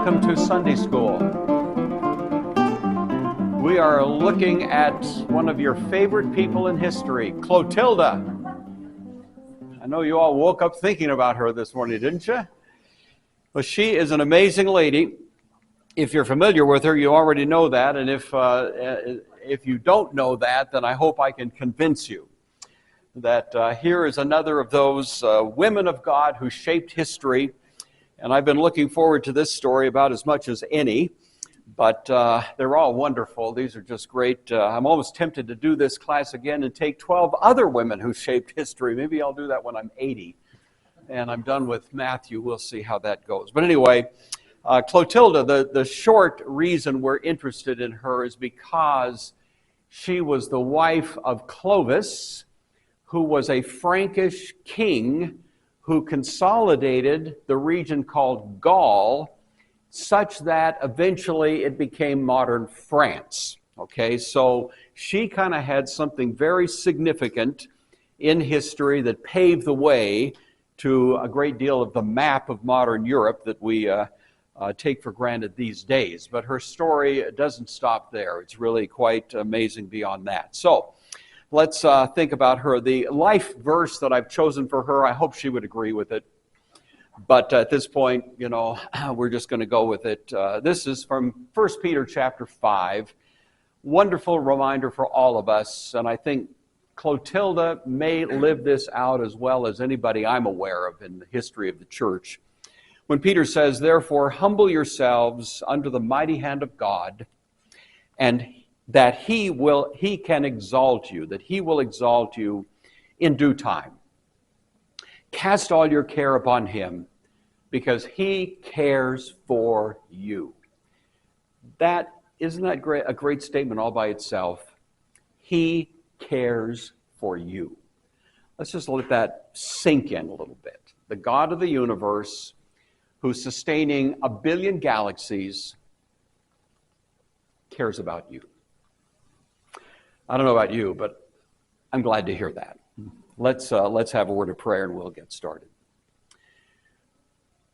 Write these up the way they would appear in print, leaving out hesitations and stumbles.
welcome to Sunday School. We are looking at one of your favorite people in history, Clothilde. I know you all woke up thinking about her this morning, didn't you? Well, she is an amazing lady. If you're familiar with her, you already know that, and if you don't know that, then I hope I can convince you that here is another of those women of God who shaped history. And I've been looking forward to this story about as much as any, but they're all wonderful. These are just great. I'm almost tempted to do this class again and take 12 other women who shaped history. Maybe I'll do that when I'm 80 and I'm done with Matthew. We'll see how that goes. But anyway, Clothilde, the short reason we're interested in her is because she was the wife of Clovis, who was a Frankish king who consolidated the region called Gaul, such that eventually it became modern France. Okay, so she kind of had something very significant in history that paved the way to a great deal of the map of modern Europe that we take for granted these days. But her story doesn't stop there. It's really quite amazing beyond that. So let's think about her. The life verse that I've chosen for her, I hope she would agree with it. But at this point, you know, we're just going to go with it. This is from 1 Peter chapter 5. Wonderful reminder for all of us. And I think Clothilde may live this out as well as anybody I'm aware of in the history of the church. When Peter says, "Therefore, humble yourselves under the mighty hand of God, and that he can exalt you, that he will exalt you in due time. Cast all your care upon him, because he cares for you." Isn't that great? A great statement all by itself. He cares for you. Let's just let that sink in a little bit. The God of the universe, who's sustaining 1 billion galaxies, cares about you. I don't know about you, but I'm glad to hear that. Let's have a word of prayer and we'll get started.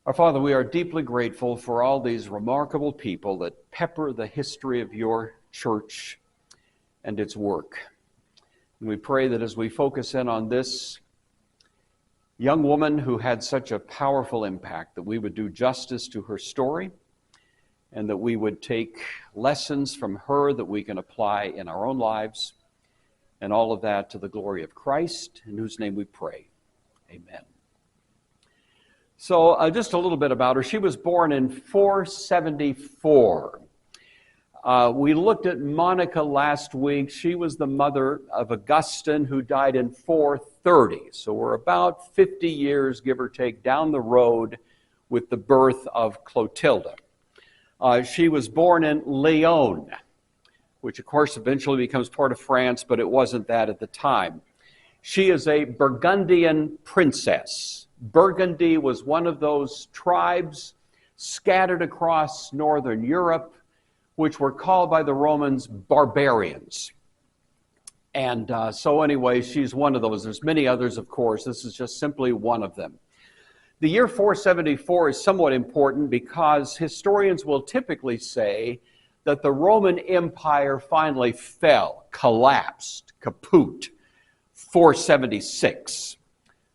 Our Father, we are deeply grateful for all these remarkable people that pepper the history of your church and its work. And we pray that as we focus in on this young woman who had such a powerful impact, that we would do justice to her story and that we would take lessons from her that we can apply in our own lives, and all of that to the glory of Christ, in whose name we pray. Amen. So just a little bit about her. She was born in 474. We looked at Monica last week. She was the mother of Augustine, who died in 430. So we're about 50 years, give or take, down the road with the birth of Clothilde. She was born in Lyon, which of course eventually becomes part of France, but it wasn't that at the time. She is a Burgundian princess. Burgundy was one of those tribes scattered across northern Europe, which were called by the Romans barbarians. And so anyway, she's one of those. There's many others, of course. This is just simply one of them. The year 474 is somewhat important because historians will typically say that the Roman Empire finally fell, collapsed, kaput, 476.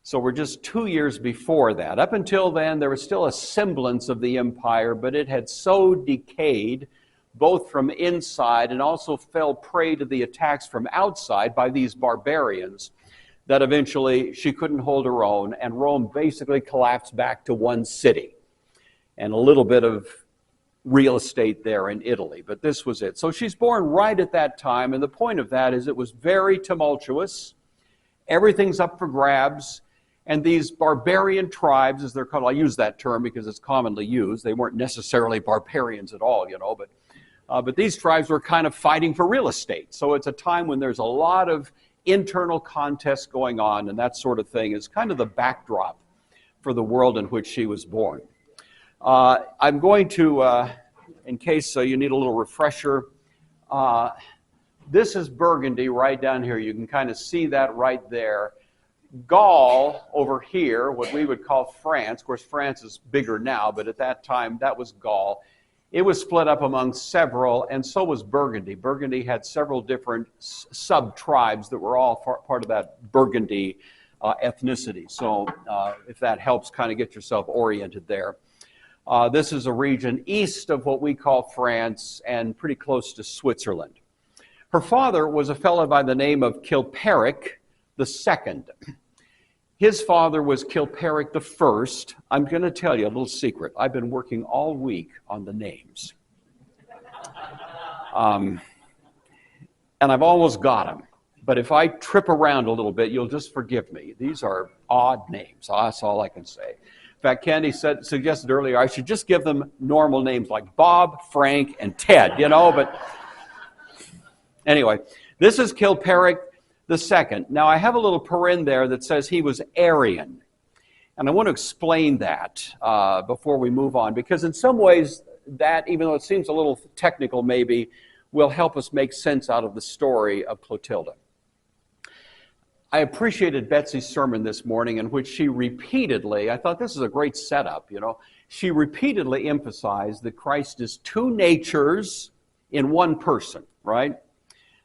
So we're just 2 years before that. Up until then, there was still a semblance of the empire, but it had so decayed, both from inside and also fell prey to the attacks from outside by these barbarians, that eventually she couldn't hold her own, and Rome basically collapsed back to one city and a little bit of real estate there in Italy. But this was it. So she's born right at that time, and the point of that is it was very tumultuous. Everything's up for grabs, and these barbarian tribes, as they're called, I use that term because it's commonly used. They weren't necessarily barbarians at all, you know, but these tribes were kind of fighting for real estate. So it's a time when there's a lot of internal contests going on, and that sort of thing is kind of the backdrop for the world in which she was born. I'm going to, in case you need a little refresher, this is Burgundy right down here. You can kind of see that right there. Gaul over here, what we would call France, of course France is bigger now, but at that time that was Gaul. It was split up among several, and so was Burgundy. Burgundy had several different sub-tribes that were all part of that Burgundy ethnicity. So if that helps kind of get yourself oriented there. This is a region east of what we call France and pretty close to Switzerland. Her father was a fellow by the name of Chilperic II. His father was Chilperic I. I'm going to tell you a little secret. I've been working all week on the names. And I've almost got them. But if I trip around a little bit, you'll just forgive me. These are odd names. That's all I can say. In fact, Candy suggested earlier I should just give them normal names like Bob, Frank, and Ted, but anyway, this is Chilperic II. Now, I have a little paren there that says he was Arian. And I want to explain that before we move on, because in some ways that, even though it seems a little technical maybe, will help us make sense out of the story of Clothilde. I appreciated Betsy's sermon this morning in which she repeatedly, I thought this is a great setup, she repeatedly emphasized that Christ is two natures in one person, right?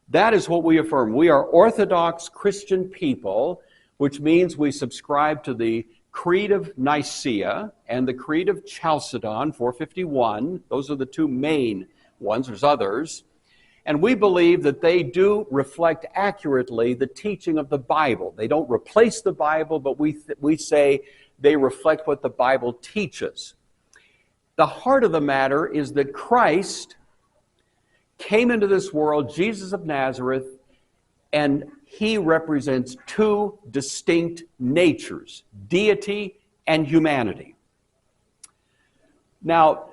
That is what we affirm. We are Orthodox Christian people, which means we subscribe to the Creed of Nicaea and the Creed of Chalcedon, 451. Those are the two main ones. There's others. And we believe that they do reflect accurately the teaching of the Bible. They don't replace the Bible, but we say they reflect what the Bible teaches. The heart of the matter is that Christ came into this world, Jesus of Nazareth, and he represents two distinct natures, deity and humanity. Now,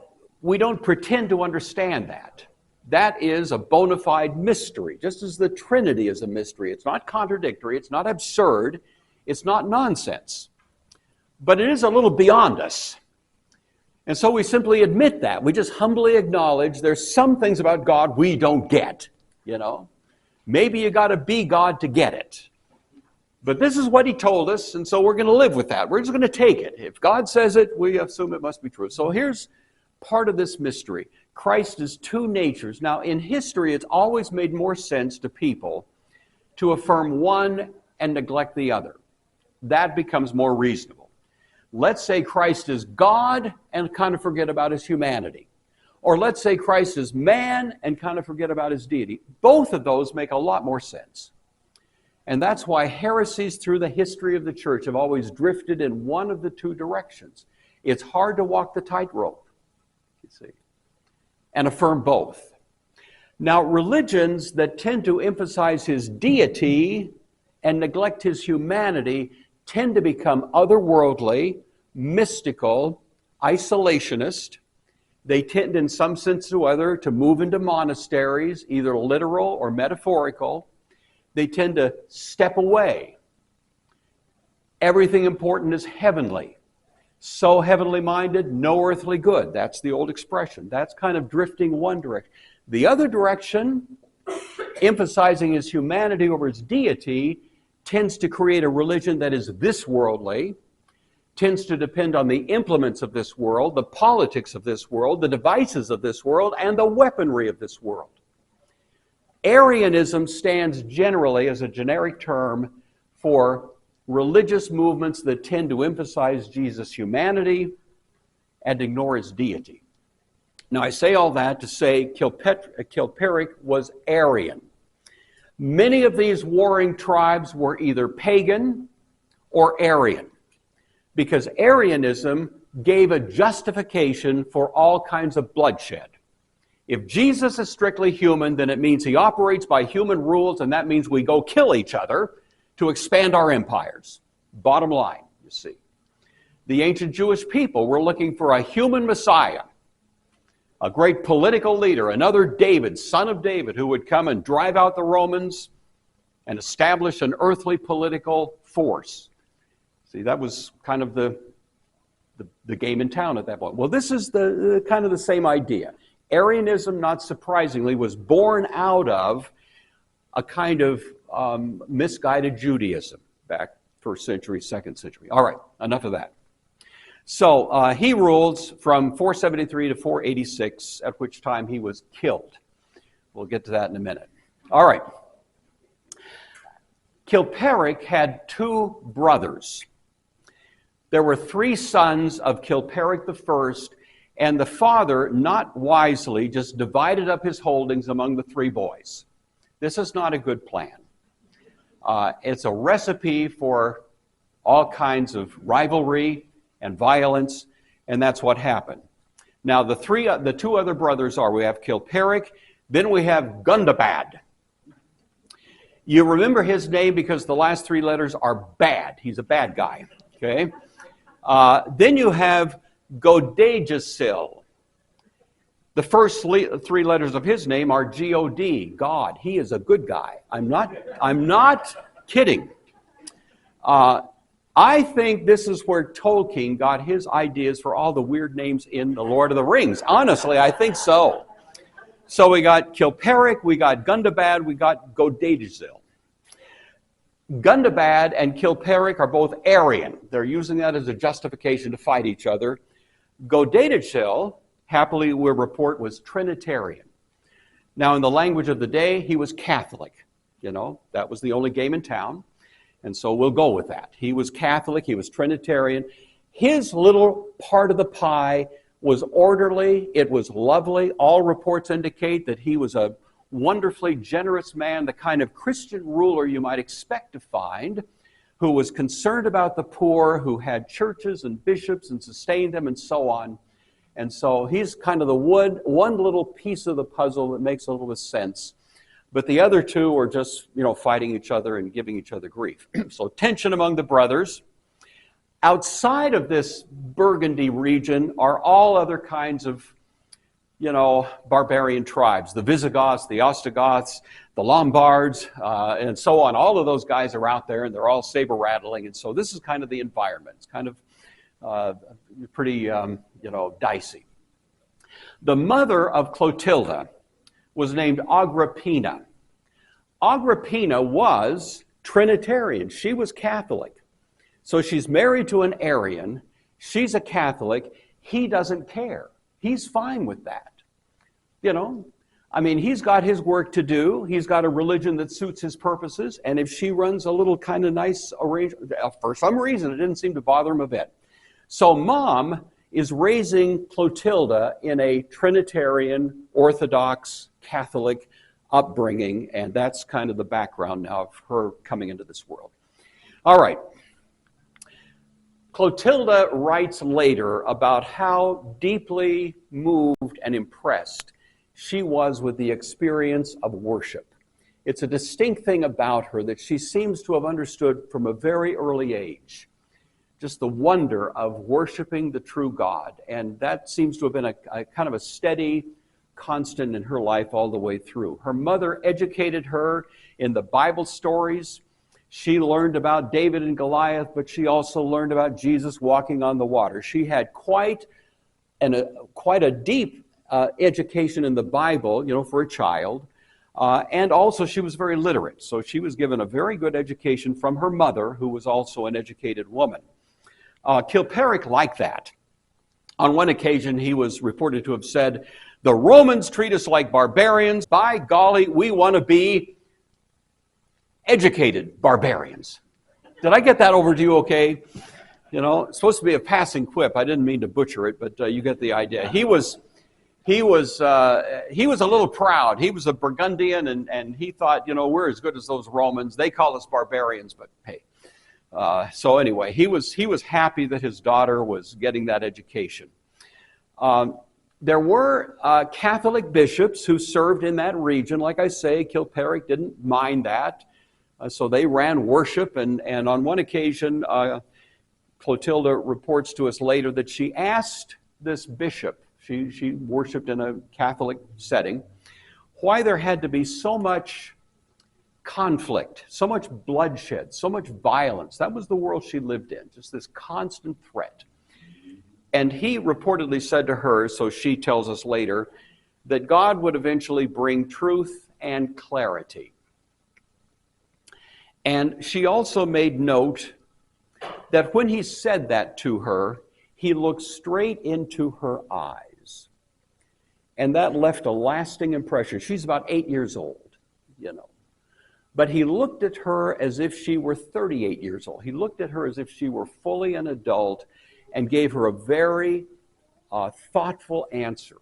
we don't pretend to understand that. That is a bona fide mystery, just as the Trinity is a mystery. It's not contradictory, it's not absurd, it's not nonsense. But it is a little beyond us. And so we simply admit that. We just humbly acknowledge there's some things about God we don't get, Maybe you got to be God to get it. But this is what he told us, and so we're going to live with that. We're just going to take it. If God says it, we assume it must be true. So here's part of this mystery. Christ is two natures. Now, in history, it's always made more sense to people to affirm one and neglect the other. That becomes more reasonable. Let's say Christ is God and kind of forget about his humanity. Or let's say Christ is man and kind of forget about his deity. Both of those make a lot more sense. And that's why heresies through the history of the church have always drifted in one of the two directions. It's hard to walk the tightrope, you see, and affirm both. Now, religions that tend to emphasize his deity and neglect his humanity tend to become otherworldly, mystical, isolationist. They tend, in some sense or other, to move into monasteries, either literal or metaphorical. They tend to step away. Everything important is heavenly. So heavenly minded, no earthly good. That's the old expression. That's kind of drifting one direction. The other direction, emphasizing his humanity over his deity, tends to create a religion that is this worldly, tends to depend on the implements of this world, the politics of this world, the devices of this world, and the weaponry of this world. Arianism stands generally as a generic term for religious movements that tend to emphasize Jesus' humanity and ignore his deity. Now, I say all that to say Chilperic was Arian. Many of these warring tribes were either pagan or Arian, because Arianism gave a justification for all kinds of bloodshed. If Jesus is strictly human, then it means he operates by human rules, and that means we go kill each other to expand our empires. Bottom line, you see. The ancient Jewish people were looking for a human Messiah, a great political leader, another David, son of David, who would come and drive out the Romans and establish an earthly political force. See, that was kind of the game in town at that point. Well, this is the kind of the same idea. Arianism, not surprisingly, was born out of a kind of misguided Judaism back First century, second century. All right, enough of that. So he rules from 473 to 486, at which time he was killed. We'll get to that in a minute. All right. Chilperic had 2 brothers. There were 3 sons of Chilperic I, and the father, not wisely, just divided up his holdings among the 3 boys. This is not a good plan. It's a recipe for all kinds of rivalry and violence, and that's what happened. Now, the 2 other brothers we have Chilperic, then we have Gundobad. You remember his name because the last 3 letters are bad. He's a bad guy, okay? Then you have Godegisil. The first 3 letters of his name are G-O-D, God. He is a good guy. I'm not kidding. I think this is where Tolkien got his ideas for all the weird names in The Lord of the Rings. Honestly, I think so. So we got Chilperic, we got Gundobad, we got Godegisil. Gundobad and Chilperic are both Aryan. They're using that as a justification to fight each other. Godegisil, happily we report, was Trinitarian. Now, in the language of the day, he was Catholic. You know, that was the only game in town. And so we'll go with that. He was Catholic, he was Trinitarian. His little part of the pie was orderly, it was lovely. All reports indicate that he was a wonderfully generous man, the kind of Christian ruler you might expect to find, who was concerned about the poor, who had churches and bishops and sustained them and so on. And so he's kind of the one little piece of the puzzle that makes a little bit of sense. But the other 2 are just, fighting each other and giving each other grief. So tension among the brothers. Outside of this Burgundy region are all other kinds of, barbarian tribes. The Visigoths, the Ostrogoths, the Lombards, and so on. All of those guys are out there, and they're all saber-rattling. And so this is kind of the environment. It's kind of pretty, dicey. The mother of Clothilde was named Agrippina. Agrippina was Trinitarian. She was Catholic. So she's married to an Arian. She's a Catholic. He doesn't care. He's fine with that. He's got his work to do. He's got a religion that suits his purposes. And if she runs a little kind of nice arrangement, for some reason, it didn't seem to bother him a bit. So Mom is raising Clothilde in a Trinitarian, Orthodox, Catholic upbringing, and that's kind of the background now of her coming into this world. All right. Clothilde writes later about how deeply moved and impressed she was with the experience of worship. It's a distinct thing about her that she seems to have understood from a very early age, just the wonder of worshiping the true God. And that seems to have been a kind of a steady constant in her life all the way through. Her mother educated her in the Bible stories. She learned about David and Goliath, but she also learned about Jesus walking on the water. She had quite a deep education in the Bible, for a child. And also she was very literate. So she was given a very good education from her mother, who was also an educated woman. Chilperic liked that. On one occasion, he was reported to have said, "The Romans treat us like barbarians. By golly, we want to be educated barbarians." Did I get that over to you okay? It's supposed to be a passing quip. I didn't mean to butcher it, but you get the idea. He was a little proud. He was a Burgundian, and he thought, we're as good as those Romans. They call us barbarians, but hey. So anyway, he was happy that his daughter was getting that education. There were Catholic bishops who served in that region. Like I say, Chilperic didn't mind that. So they ran worship, and on one occasion, Clothilde reports to us later that she asked this bishop, she worshiped in a Catholic setting, why there had to be so much conflict, so much bloodshed, so much violence. That was the world she lived in, just this constant threat. And he reportedly said to her, so she tells us later, that God would eventually bring truth and clarity. And she also made note that when he said that to her, he looked straight into her eyes. And that left a lasting impression. She's about 8 years old, you know. But he looked at her as if she were 38 years old. He looked at her as if she were fully an adult and gave her a very thoughtful answer.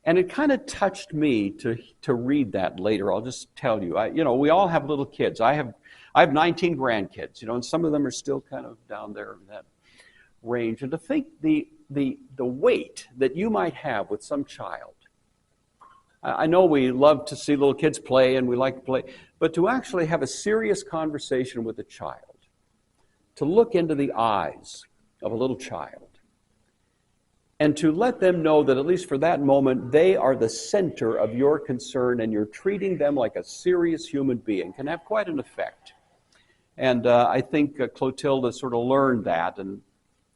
And it kind of touched me to read that later. I'll just tell you. We all have little kids. I have 19 grandkids, and some of them are still kind of down there in that range. And to think the weight that you might have with some child. I know we love to see little kids play, and we like to play, but to actually have a serious conversation with a child, to look into the eyes of a little child, and to let them know that at least for that moment, they are the center of your concern and you're treating them like a serious human being can have quite an effect. And I think Clothilde sort of learned that and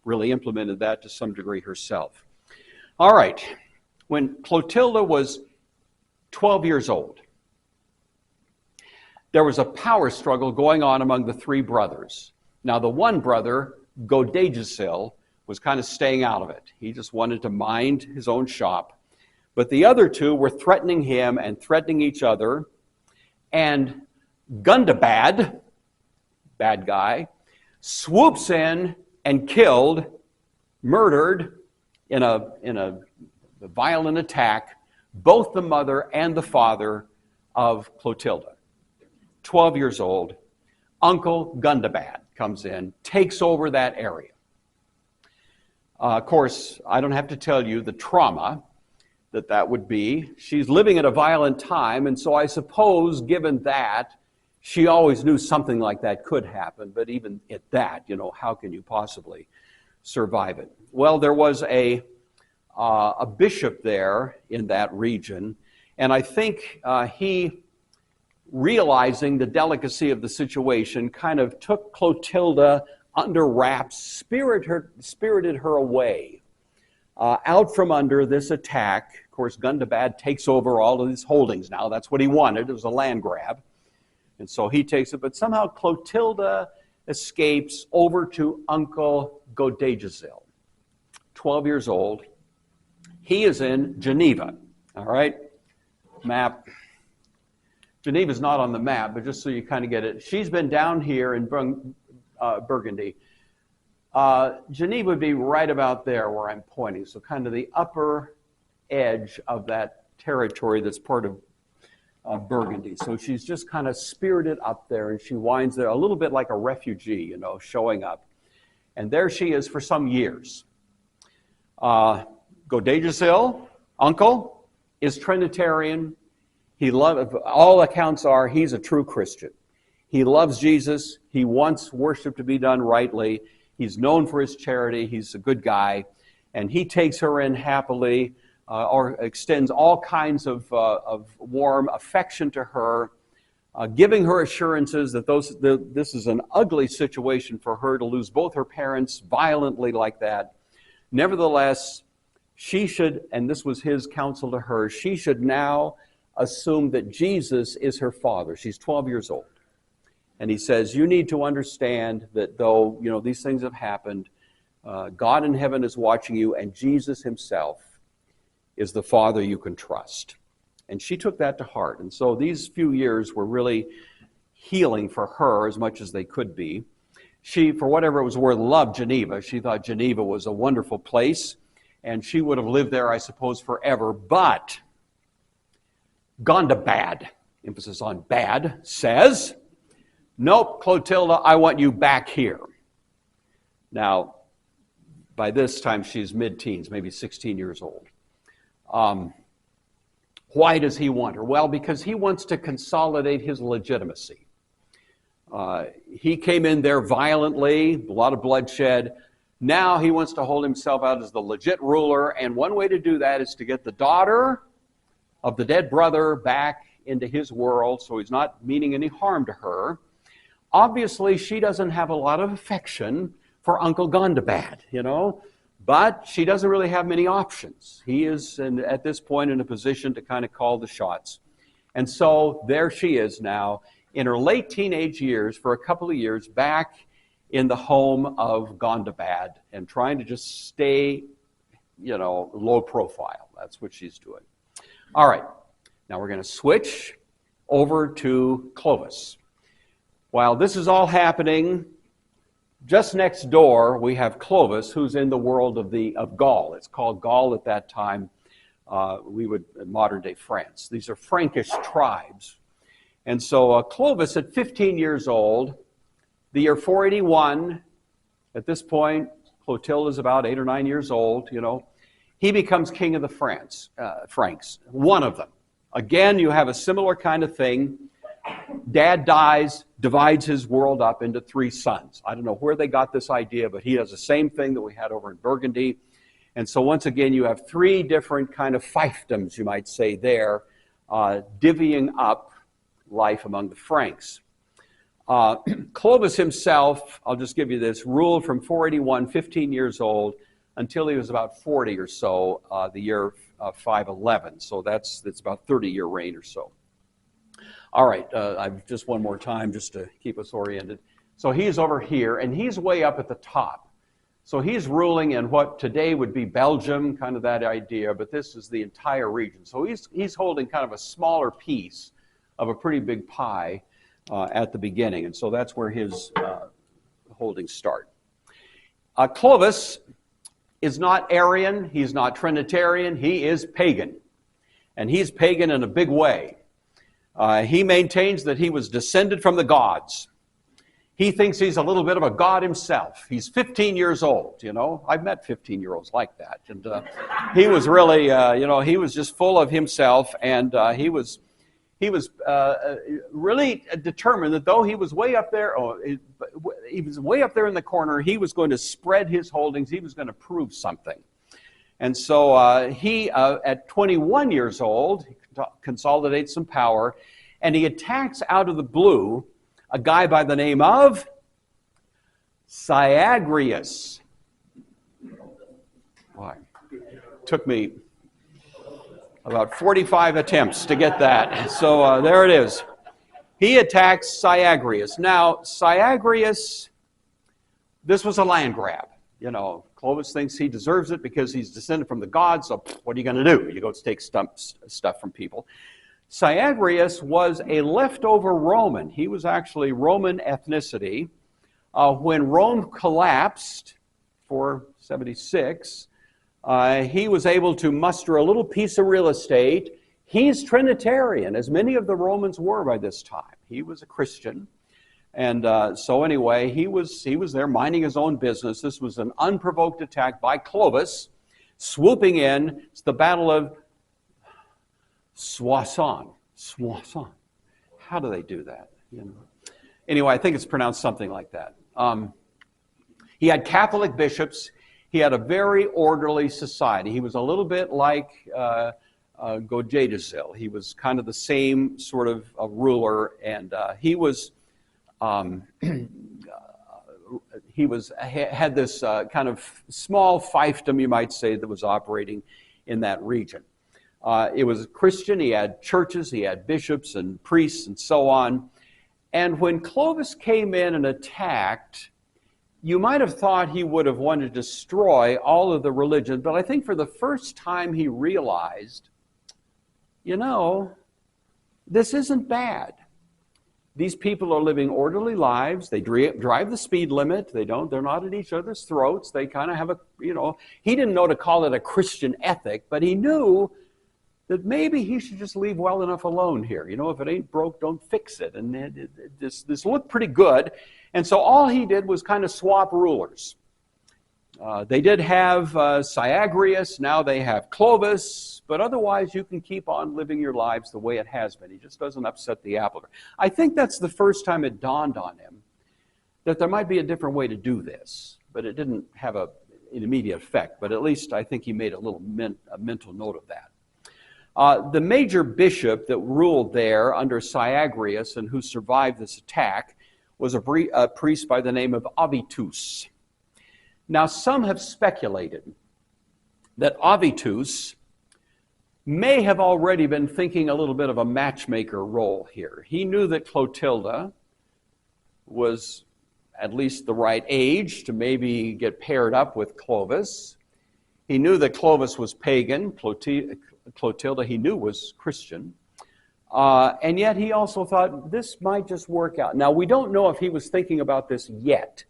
really implemented that to some degree herself. All right, when Clothilde was 12 years old, there was a power struggle going on among the three brothers. Now, the one brother, Gore, was kind of staying out of it. He just wanted to mind his own shop. But the other two were threatening him and threatening each other. And Gundabad, bad guy, swoops in and murdered in a violent attack, both the mother and the father of Clothilde. 12 years old, Uncle Gundabad comes in, takes over that area. Of course, I don't have to tell you the trauma that would be. She's living at a violent time, and so I suppose, given that, she always knew something like that could happen, but even at that, how can you possibly survive it? Well, there was a bishop there in that region, and I think he, realizing the delicacy of the situation, kind of took Clothilde under wraps, spirited her away, out from under this attack. Of course, Gundabad takes over all of his holdings now. That's what he wanted. It was a land grab. And so he takes it. But somehow Clothilde escapes over to Uncle Godejazil, 12 years old. He is in Geneva. All right? Map. Geneva's not on the map, but just so you kind of get it. She's been down here in Burgundy. Geneva would be right about there where I'm pointing, so kind of the upper edge of that territory that's part of Burgundy. So she's just kind of spirited up there, and she winds there a little bit like a refugee, showing up. And there she is for some years. Godejazil, uncle, is Trinitarian. All accounts are he's a true Christian. He loves Jesus. He wants worship to be done rightly. He's known for his charity. He's a good guy. And he takes her in happily, or extends all kinds of warm affection to her, giving her assurances that this is an ugly situation for her to lose both her parents violently like that. Nevertheless, she should, and this was his counsel to her, she should now assume that Jesus is her father. She's 12 years old. And he says, you need to understand that though, these things have happened, God in heaven is watching you, and Jesus himself is the Father you can trust. And she took that to heart. And so these few years were really healing for her as much as they could be. She, for whatever it was worth, loved Geneva. She thought Geneva was a wonderful place, and she would have lived there, I suppose, forever. But Gundabad, emphasis on bad, says, nope, Clothilde, I want you back here. Now, by this time, she's mid-teens, maybe 16 years old. Why does he want her? Well, because he wants to consolidate his legitimacy. He came in there violently, a lot of bloodshed. Now he wants to hold himself out as the legit ruler, and one way to do that is to get the daughter of the dead brother back into his world, so he's not meaning any harm to her. Obviously, she doesn't have a lot of affection for Uncle Gundabad, but she doesn't really have many options. He is, at this point, in a position to kind of call the shots. And so there she is now, in her late teenage years, for a couple of years, back in the home of Gondabad and trying to just stay, low profile. That's what she's doing. All right, now we're going to switch over to Clovis. While this is all happening, just next door we have Clovis, who's in the world of Gaul. It's called Gaul at that time. Modern day France. These are Frankish tribes. And so Clovis, at 15 years old, the year 481, at this point, Clotilde is about 8 or 9 years old, he becomes king of the Franks, one of them. Again, you have a similar kind of thing. Dad dies, divides his world up into 3 sons. I don't know where they got this idea, but he does the same thing that we had over in Burgundy. And so once again, you have 3 different kind of fiefdoms, you might say there, divvying up life among the Franks. Clovis himself, I'll just give you this, ruled from 481, 15 years old, until he was about 40 or so, the year 511. So that's about 30-year reign or so. All right, I've just one more time just to keep us oriented. So he's over here, and he's way up at the top. So he's ruling in what today would be Belgium, kind of that idea, but this is the entire region. So he's holding kind of a smaller piece of a pretty big pie at the beginning, and so that's where his holdings start. Clovis is not Arian, he's not Trinitarian, he is pagan. And he's pagan in a big way. He maintains that he was descended from the gods. He thinks he's a little bit of a god himself. He's 15 years old, I've met 15-year-olds like that. And he was really, he was just full of himself, and he was really determined that though he was way up there, he was way up there in the corner, he was going to spread his holdings, he was going to prove something. And so he, at 21 years old, consolidates some power, and he attacks out of the blue a guy by the name of Syagrius. Boy, took me about 45 attempts to get that. So there it is. He attacks Syagrius. Now, Syagrius, this was a land grab. Clovis thinks he deserves it because he's descended from the gods, so what are you going to do? You go take stuff from people. Syagrius was a leftover Roman. He was actually Roman ethnicity. When Rome collapsed, 476, he was able to muster a little piece of real estate. He's Trinitarian, as many of the Romans were by this time. He was a Christian. And so anyway, he was there minding his own business. This was an unprovoked attack by Clovis, swooping in. It's the Battle of Soissons. How do they do that? Anyway, I think it's pronounced something like that. He had Catholic bishops. He had a very orderly society. He was a little bit like Godjedezil. He was kind of the same sort of ruler, and he had this kind of small fiefdom, you might say, that was operating in that region. It was Christian. He had churches, he had bishops and priests and so on. And when Clovis came in and attacked, you might have thought he would have wanted to destroy all of the religion, but I think for the first time he realized, this isn't bad. These people are living orderly lives. They drive the speed limit. They're not at each other's throats. They kind of have he didn't know to call it a Christian ethic, but he knew that maybe he should just leave well enough alone here. If it ain't broke, don't fix it. And this looked pretty good. And so all he did was kind of swap rulers. They did have Syagrius, now they have Clovis, but otherwise you can keep on living your lives the way it has been. He just doesn't upset the apple cart. I think that's the first time it dawned on him that there might be a different way to do this, but it didn't have an immediate effect. But at least I think he made a mental note of that. The major bishop that ruled there under Syagrius and who survived this attack was a priest by the name of Avitus. Now, some have speculated that Avitus may have already been thinking a little bit of a matchmaker role here. He knew that Clotilde was at least the right age to maybe get paired up with Clovis. He knew that Clovis was pagan. Clothilde, he knew, was Christian. And yet he also thought this might just work out. Now, we don't know if he was thinking about this yet,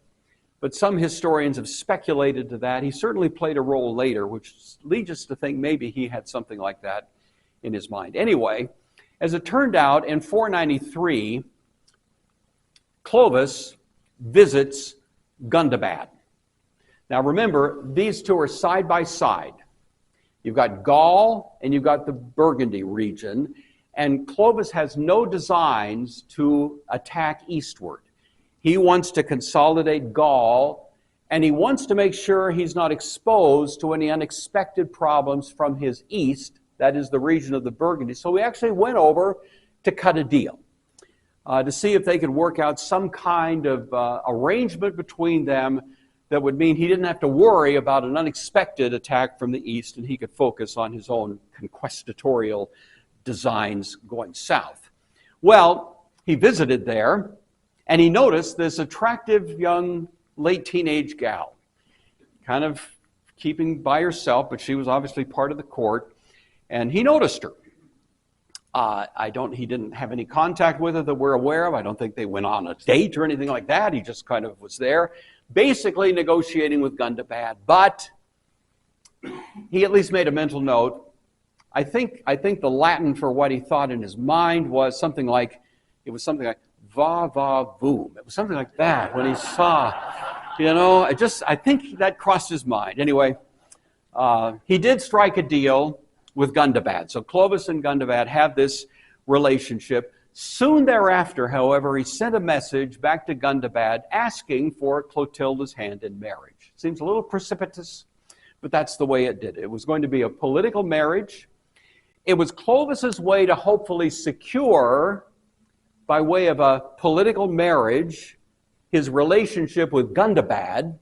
but some historians have speculated to that. He certainly played a role later, which leads us to think maybe he had something like that in his mind. Anyway, as it turned out, in 493, Clovis visits Gundobad. Now remember, these two are side by side. You've got Gaul and you've got the Burgundy region, and Clovis has no designs to attack eastward. He wants to consolidate Gaul, and he wants to make sure he's not exposed to any unexpected problems from his east, that is the region of the Burgundy. So he actually went over to cut a deal, to see if they could work out some kind of arrangement between them that would mean he didn't have to worry about an unexpected attack from the east, and he could focus on his own conquestatorial designs going south. Well, he visited there, and he noticed this attractive young late teenage gal, kind of keeping by herself, but she was obviously part of the court, and he noticed her. He didn't have any contact with her that we're aware of. I don't think they went on a date or anything like that. He just kind of was there, basically negotiating with Gundobad. But he at least made a mental note. I think the Latin for what he thought in his mind was something like, va va voom. It was something like that when he saw, I think that crossed his mind. Anyway, he did strike a deal with Gundobad. So Clovis and Gundobad have this relationship. Soon thereafter, however, he sent a message back to Gundobad asking for Clotilde's hand in marriage. Seems a little precipitous, but that's the way it did. It was going to be a political marriage. It was Clovis's way to hopefully secure, by way of a political marriage, his relationship with Gundobad,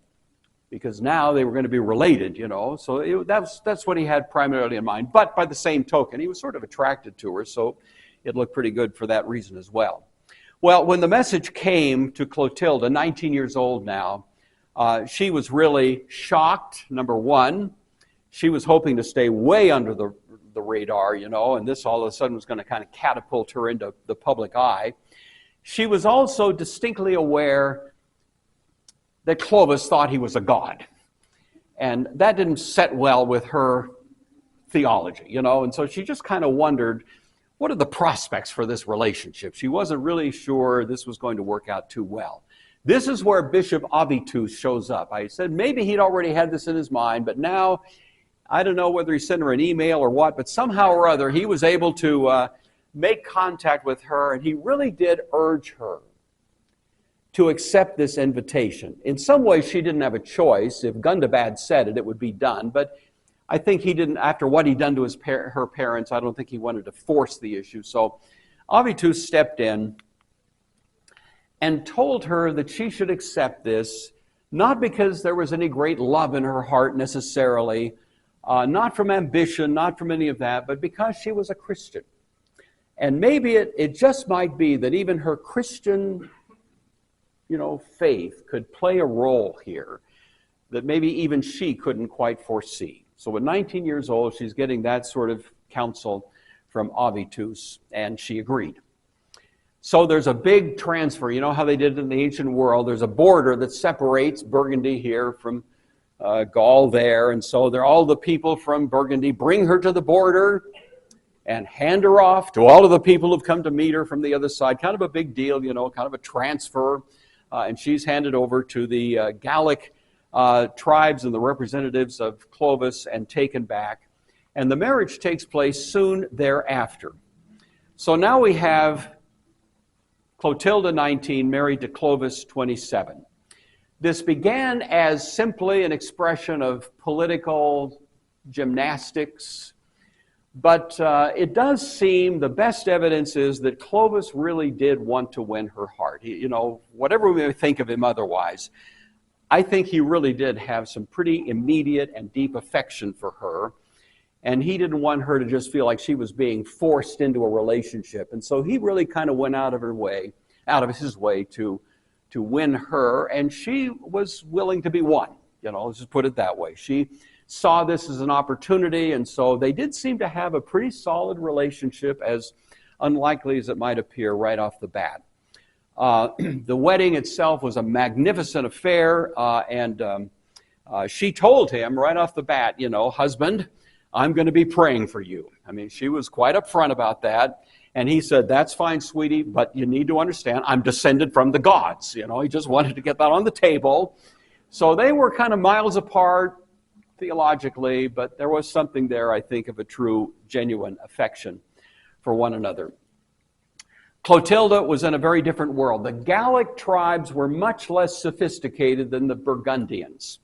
because now they were going to be related, So that's what he had primarily in mind. But by the same token, he was sort of attracted to her, so it looked pretty good for that reason as well. Well, when the message came to Clotilde, 19 years old now, she was really shocked, number one. She was hoping to stay way under the radar, and this all of a sudden was going to kind of catapult her into the public eye. She was also distinctly aware that Clovis thought he was a god. And that didn't set well with her theology, and so she just kind of wondered, what are the prospects for this relationship? She wasn't really sure this was going to work out too well. This is where Bishop Avitus shows up. I said maybe he'd already had this in his mind, but now, I don't know whether he sent her an email or what, but somehow or other, he was able to make contact with her, and he really did urge her to accept this invitation. In some ways, she didn't have a choice. If Gundobad said it, it would be done. But I think he didn't, after what he'd done to her parents, I don't think he wanted to force the issue. So Avitus stepped in and told her that she should accept this, not because there was any great love in her heart necessarily, not from ambition, not from any of that, but because she was a Christian. And maybe it just might be that even her Christian faith could play a role here that maybe even she couldn't quite foresee. So at 19 years old, she's getting that sort of counsel from Avitus, and she agreed. So there's a big transfer. You know how they did it in the ancient world. There's a border that separates Burgundy here from Gaul there, and so all the people from Burgundy bring her to the border and hand her off to all of the people who've come to meet her from the other side. Kind of a big deal, kind of a transfer. And she's handed over to the Gallic tribes and the representatives of Clovis and taken back. And the marriage takes place soon thereafter. So now we have Clotilde, 19, married to Clovis, 27. This began as simply an expression of political gymnastics, but it does seem the best evidence is that Clovis really did want to win her heart. Whatever we may think of him otherwise, I think he really did have some pretty immediate and deep affection for her. And he didn't want her to just feel like she was being forced into a relationship. And so he really kind of went out of his way to win her, and she was willing to be won. Let's just put it that way. She saw this as an opportunity, and so they did seem to have a pretty solid relationship, as unlikely as it might appear right off the bat. The wedding itself was a magnificent affair, and she told him right off the bat, husband, I'm going to be praying for you. I mean, she was quite upfront about that. And he said, that's fine, sweetie, but you need to understand, I'm descended from the gods. He just wanted to get that on the table. So they were kind of miles apart theologically, but there was something there, I think, of a true, genuine affection for one another. Clothilde was in a very different world. The Gallic tribes were much less sophisticated than the Burgundians.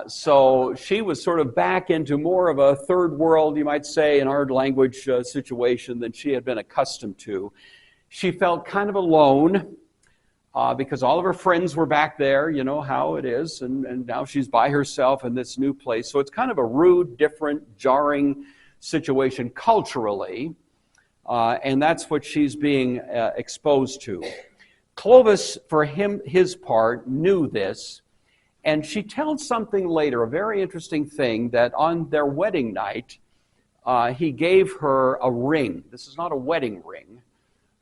So she was sort of back into more of a third world, you might say, in our language situation than she had been accustomed to. She felt kind of alone because all of her friends were back there, how it is, and now she's by herself in this new place. So it's kind of a rude, different, jarring situation culturally, and that's what she's being exposed to. Clovis, for his part, knew this. And she tells something later, a very interesting thing, that on their wedding night, he gave her a ring. This is not a wedding ring,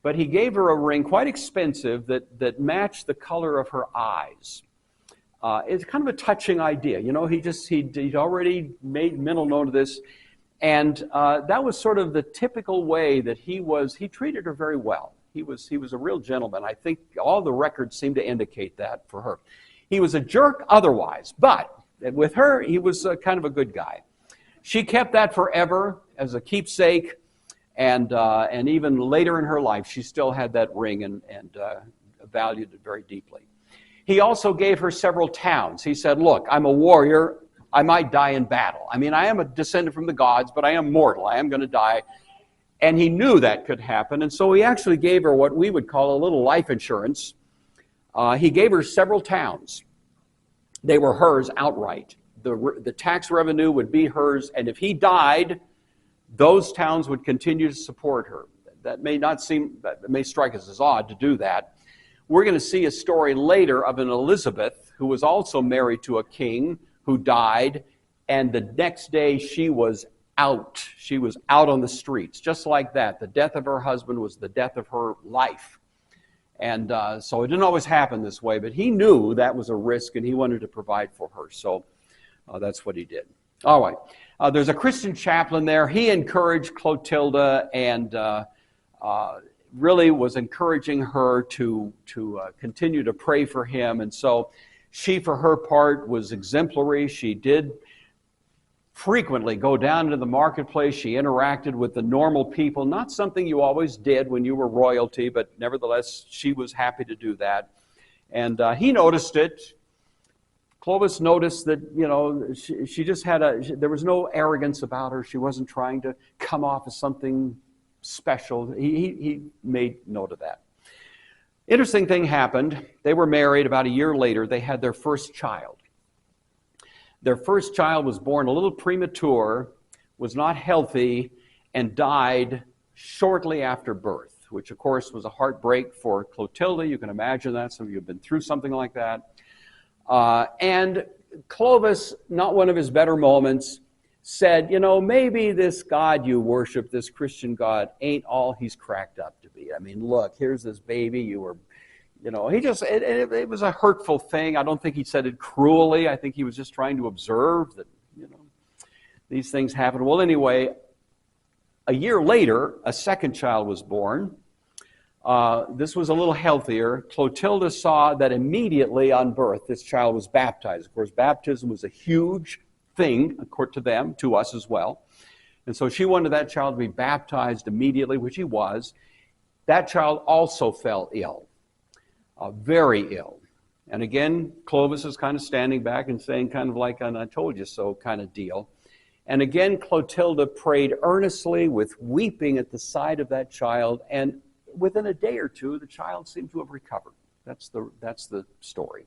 but he gave her a ring, quite expensive, that matched the color of her eyes. It's kind of a touching idea. He'd already made mental note of this, and that was sort of the typical way that he treated her very well. He was a real gentleman. I think all the records seem to indicate that for her. He was a jerk otherwise, but with her, he was kind of a good guy. She kept that forever as a keepsake, and even later in her life, she still had that ring and valued it very deeply. He also gave her several towns. He said, look, I'm a warrior. I might die in battle. I mean, I am a descendant from the gods, but I am mortal. I am going to die. And he knew that could happen, and so he actually gave her what we would call a little life insurance. He gave her several towns. They were hers outright. The tax revenue would be hers, and if he died, those towns would continue to support her. That may strike us as odd to do that. We're going to see a story later of an Elizabeth who was also married to a king who died, and the next day she was out. She was out on the streets, just like that. The death of her husband was the death of her life. And so it didn't always happen this way, but he knew that was a risk, and he wanted to provide for her. So that's what he did. All right. There's a Christian chaplain there. He encouraged Clothilde and really was encouraging her to continue to pray for him. And so she, for her part, was exemplary. She did frequently go down into the marketplace. She interacted with the normal people, not something you always did when you were royalty, but nevertheless, she was happy to do that. And he noticed it. Clovis noticed that, she just there was no arrogance about her. She wasn't trying to come off as something special. He made note of that. Interesting thing happened. They were married. About a year later, they had their first child. Their first child was born a little premature, was not healthy, and died shortly after birth, which of course was a heartbreak for Clothilde. You can imagine that. Some of you have been through something like that. And Clovis, not one of his better moments, said, maybe this God you worship, this Christian God, ain't all he's cracked up to be. I mean, look, here's this baby it was a hurtful thing. I don't think he said it cruelly. I think he was just trying to observe that, these things happen. Well, anyway, a year later, a second child was born. This was a little healthier. Clothilde saw that immediately on birth, this child was baptized. Of course, baptism was a huge thing, according to them, to us as well. And so she wanted that child to be baptized immediately, which he was. That child also fell ill. Very ill. And again, Clovis is kind of standing back and saying kind of like an I told you so kind of deal. And again, Clothilde prayed earnestly with weeping at the side of that child, and within a day or two, the child seemed to have recovered. That's the story.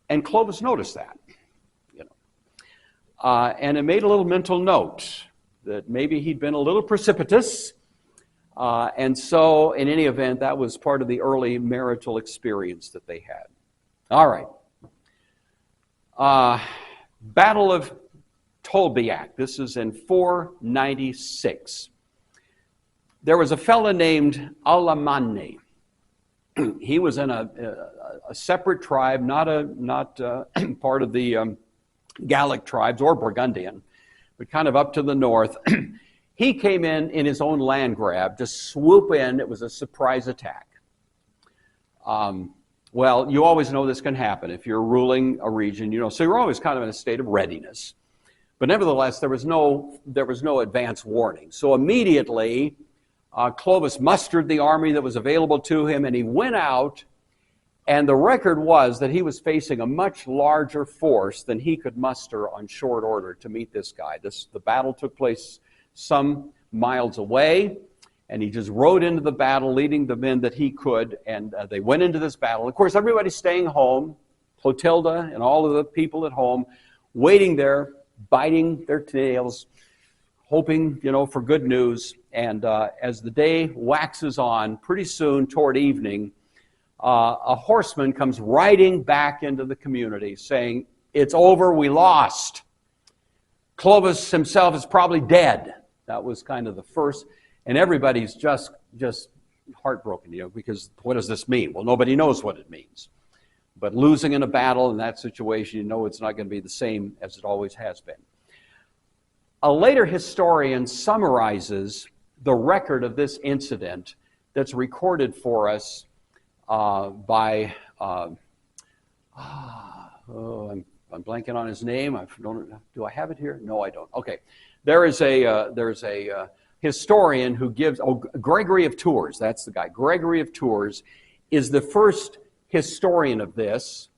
And Clovis noticed that, and it made a little mental note that maybe he'd been a little precipitous, And so, in any event, that was part of the early marital experience that they had. All right. Battle of Tolbiac. This is in 496. There was a fellow named Alemanni. He was in a separate tribe, not part of the Gallic tribes or Burgundian, but kind of up to the north. He came in his own land grab, just swoop in. It was a surprise attack. Well, you always know this can happen if you're ruling a region, so you're always kind of in a state of readiness. But nevertheless, there was no advance warning. So immediately, Clovis mustered the army that was available to him, and he went out, and the record was that he was facing a much larger force than he could muster on short order to meet this guy. The battle took place some miles away, and he just rode into the battle, leading the men that he could, and they went into this battle. Of course, everybody's staying home, Clothilde and all of the people at home, waiting there, biting their nails, hoping, for good news. And as the day waxes on, pretty soon toward evening, a horseman comes riding back into the community saying, "It's over, we lost. Clovis himself is probably dead." That was kind of the first, and everybody's just heartbroken, because what does this mean? Well, nobody knows what it means. But losing in a battle in that situation, it's not going to be the same as it always has been. A later historian summarizes the record of this incident that's recorded for us by, I'm blanking on his name. Do I have it here? No, I don't. Okay. There's a historian who gives, Gregory of Tours, that's the guy. Gregory of Tours is the first historian of this.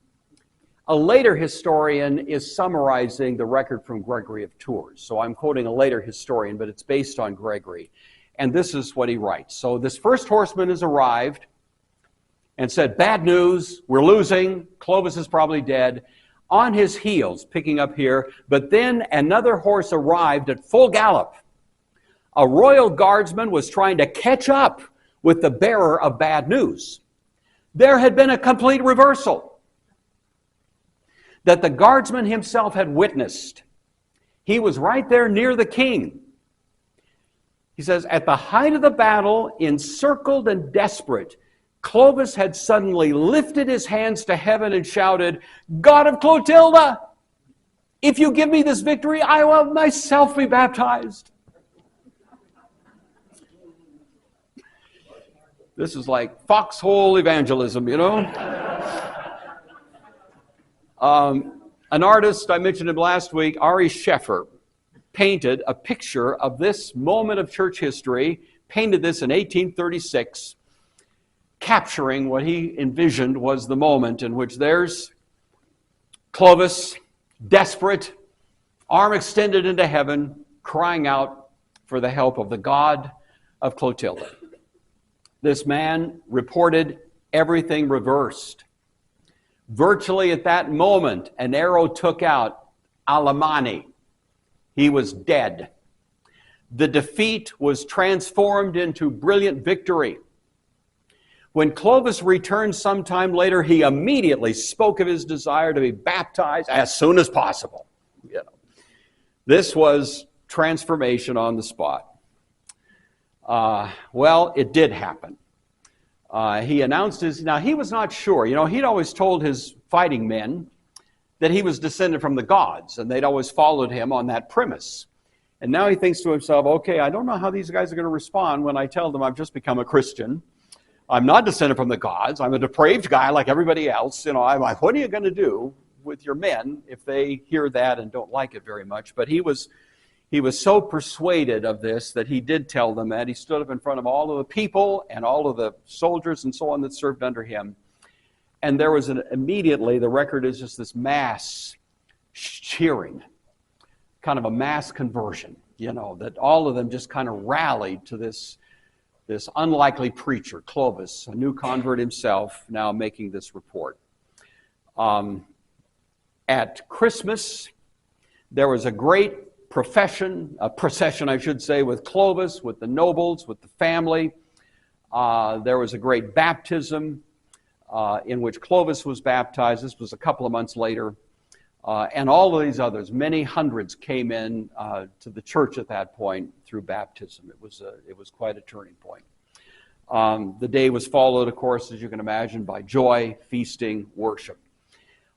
A later historian is summarizing the record from Gregory of Tours. So I'm quoting a later historian, but it's based on Gregory. And this is what he writes. So this first horseman has arrived and said, "Bad news, we're losing, Clovis is probably dead." On his heels, picking up here, but then another horse arrived at full gallop. A royal guardsman was trying to catch up with the bearer of bad news. There had been a complete reversal that the guardsman himself had witnessed. He was right there near the king. He says, at the height of the battle, encircled and desperate, Clovis had suddenly lifted his hands to heaven and shouted, "God of Clothilde, if you give me this victory, I will myself be baptized." This is like foxhole evangelism, An artist, I mentioned him last week, Ari Scheffer, painted a picture of this moment of church history, painted this in 1836, capturing what he envisioned was the moment in which there's Clovis, desperate, arm extended into heaven, crying out for the help of the God of Clothilde. This man reported everything reversed. Virtually at that moment, an arrow took out Alemanni. He was dead. The defeat was transformed into brilliant victory. When Clovis returned sometime later, he immediately spoke of his desire to be baptized as soon as possible. This was transformation on the spot. Well, it did happen. He announced now he was not sure. He'd always told his fighting men that he was descended from the gods, and they'd always followed him on that premise. And now he thinks to himself, okay, I don't know how these guys are going to respond when I tell them I've just become a Christian. I'm not descended from the gods. I'm a depraved guy like everybody else. What are you going to do with your men if they hear that and don't like it very much? But he was so persuaded of this that he did tell them that. He stood up in front of all of the people and all of the soldiers and so on that served under him. And there was immediately, the record is just this mass cheering, kind of a mass conversion, that all of them just kind of rallied to this unlikely preacher, Clovis, a new convert himself, now making this report. At Christmas, there was a great procession, I should say, with Clovis, with the nobles, with the family. There was a great baptism in which Clovis was baptized. This was a couple of months later. And all of these others, many hundreds came in to the church at that point through baptism. It was quite a turning point. The day was followed, of course, as you can imagine, by joy, feasting, worship.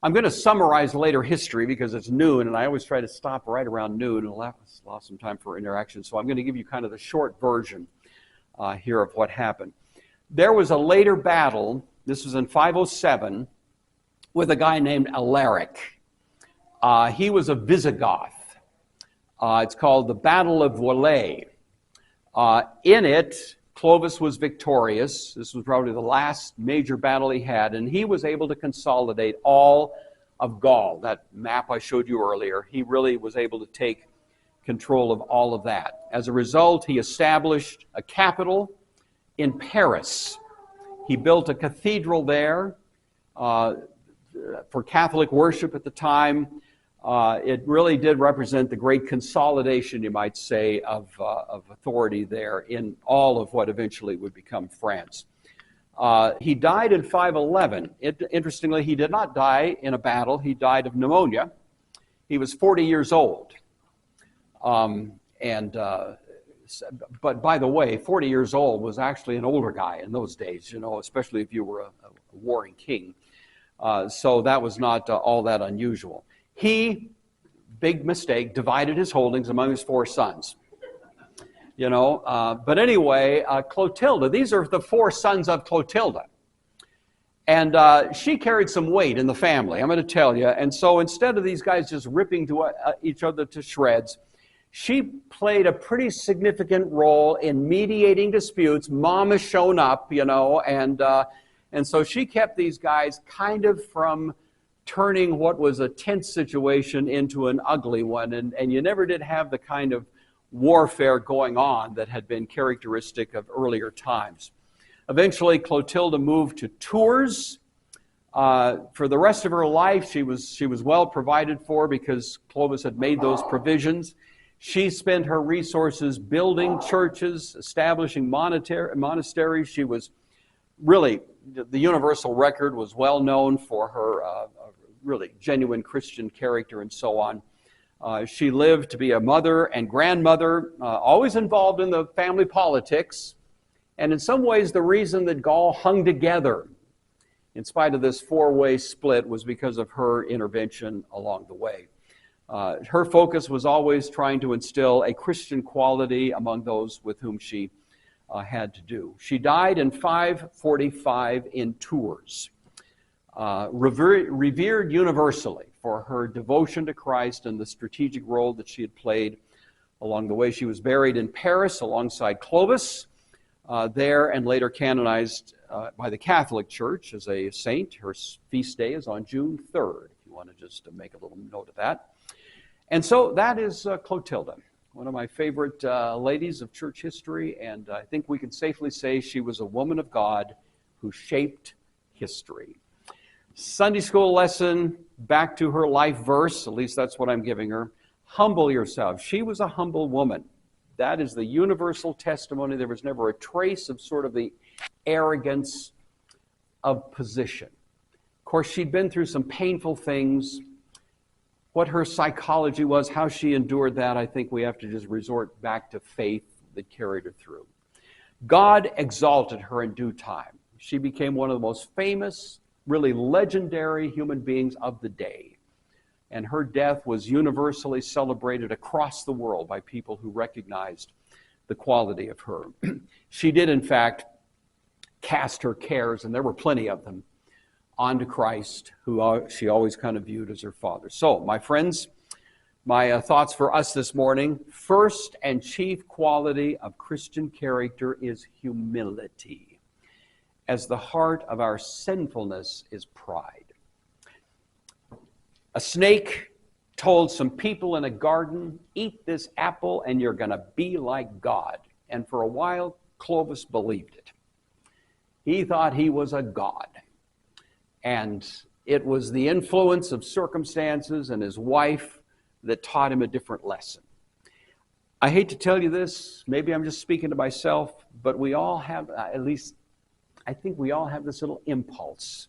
I'm going to summarize later history because it's noon, and I always try to stop right around noon and allow some time for interaction. So I'm going to give you kind of the short version here of what happened. There was a later battle, this was in 507, with a guy named Alaric. He was a Visigoth. It's called the Battle of Tolbiac. In it, Clovis was victorious. This was probably the last major battle he had, and he was able to consolidate all of Gaul. That map I showed you earlier, he really was able to take control of all of that. As a result, he established a capital in Paris. He built a cathedral there for Catholic worship at the time. It really did represent the great consolidation, you might say, of authority there in all of what eventually would become France. He died in 511. Interestingly, he did not die in a battle. He died of pneumonia. He was 40 years old. But by the way, 40 years old was actually an older guy in those days, especially if you were a warring king. So that was not all that unusual. He, big mistake, divided his holdings among his 4 sons. But anyway, Clothilde, these are the 4 sons of Clothilde. And she carried some weight in the family, I'm going to tell you. And so instead of these guys just ripping each other to shreds, she played a pretty significant role in mediating disputes. Mom has shown up, and so she kept these guys kind of from turning what was a tense situation into an ugly one, and you never did have the kind of warfare going on that had been characteristic of earlier times. Eventually, Clothilde moved to Tours. For the rest of her life, she was well provided for because Clovis had made those provisions. She spent her resources building churches, establishing monasteries. She was really, the universal record was well known for her really genuine Christian character and so on. She lived to be a mother and grandmother, always involved in the family politics. And in some ways, the reason that Gaul hung together, in spite of this 4-way split, was because of her intervention along the way. Her focus was always trying to instill a Christian quality among those with whom she had to do. She died in 545 in Tours. Revered universally for her devotion to Christ and the strategic role that she had played along the way. She was buried in Paris alongside Clovis there, and later canonized by the Catholic Church as a saint. Her feast day is on June 3rd, if you want to just make a little note of that. And so that is Clothilde, one of my favorite ladies of church history, and I think we can safely say she was a woman of God who shaped history. Sunday school lesson, back to her life verse, at least that's what I'm giving her. Humble yourself. She was a humble woman. That is the universal testimony. There was never a trace of sort of the arrogance of position. Of course, she'd been through some painful things. What her psychology was, how she endured that, I think we have to just resort back to faith that carried her through. God exalted her in due time. She became one of the most famous, really legendary human beings of the day. And her death was universally celebrated across the world by people who recognized the quality of her. She did, in fact, cast her cares, and there were plenty of them, onto Christ, who she always kind of viewed as her father. So, my friends, my thoughts for us this morning: first and chief quality of Christian character is humility, as the heart of our sinfulness is pride. A snake told some people in a garden, eat this apple and you're going to be like God. And for a while, Clovis believed it. He thought he was a god. And it was the influence of circumstances and his wife that taught him a different lesson. I hate to tell you this, maybe I'm just speaking to myself, but we all have, at least I think we all have this little impulse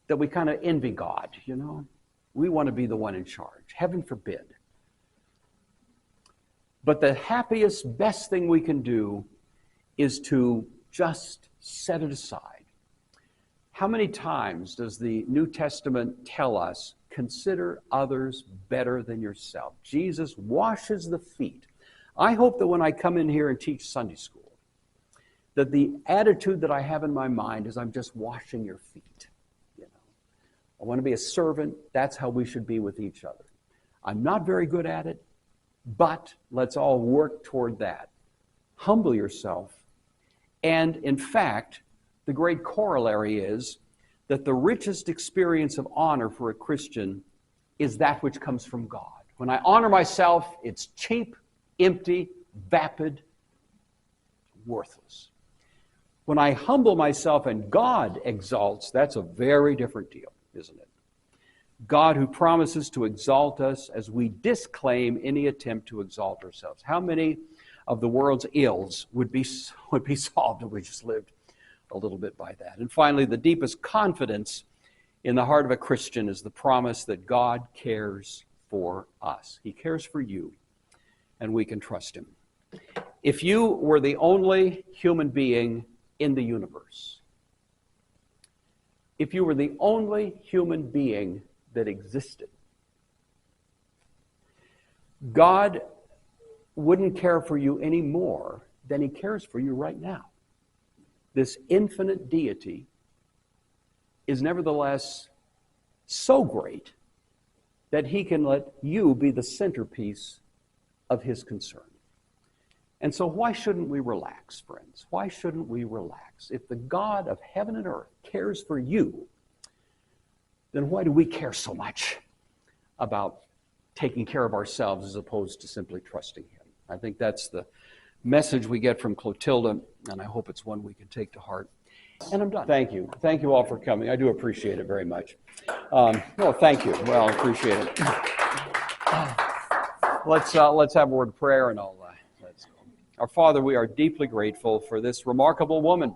that we kind of envy God, you know? We want to be the one in charge. Heaven forbid. But the happiest, best thing we can do is to just set it aside. How many times does the New Testament tell us, consider others better than yourself? Jesus washes the feet. I hope that when I come in here and teach Sunday school, that the attitude that I have in my mind is I'm just washing your feet. You know, I want to be a servant. That's how we should be with each other. I'm not very good at it, but let's all work toward that. Humble yourself. And in fact, the great corollary is that the richest experience of honor for a Christian is that which comes from God. When I honor myself, it's cheap, empty, vapid, worthless. When I humble myself and God exalts, that's a very different deal, isn't it? God who promises to exalt us as we disclaim any attempt to exalt ourselves. How many of the world's ills would be solved if we just lived a little bit by that? And finally, the deepest confidence in the heart of a Christian is the promise that God cares for us. He cares for you, and we can trust him. If you were the only human being in the universe, if you were the only human being that existed, God wouldn't care for you any more than he cares for you right now. This infinite deity is nevertheless so great that he can let you be the centerpiece of his concern. And so why shouldn't we relax, friends? Why shouldn't we relax? If the God of heaven and earth cares for you, then why do we care so much about taking care of ourselves as opposed to simply trusting him? I think that's the message we get from Clothilde, and I hope it's one we can take to heart. And I'm done. Thank you. Thank you all for coming. I do appreciate it very much. Thank you. Well, I appreciate it. Let's have a word of prayer, and let's go. Our Father, we are deeply grateful for this remarkable woman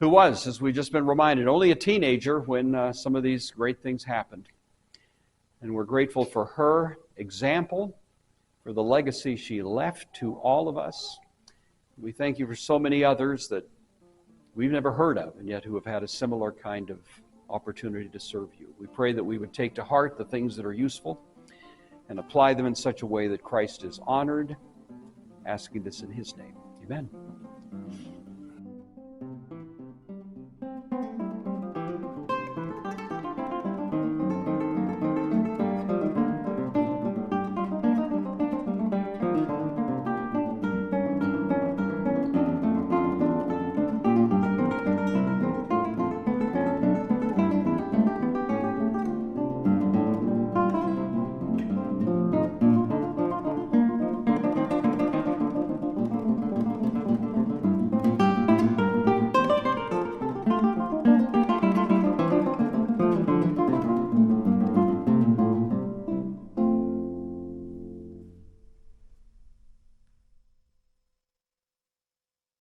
who was, as we've just been reminded, only a teenager when some of these great things happened. And we're grateful for her example, for the legacy she left to all of us. We thank you for so many others that we've never heard of, and yet who have had a similar kind of opportunity to serve you. We pray that we would take to heart the things that are useful and apply them in such a way that Christ is honored, asking this in his name. Amen.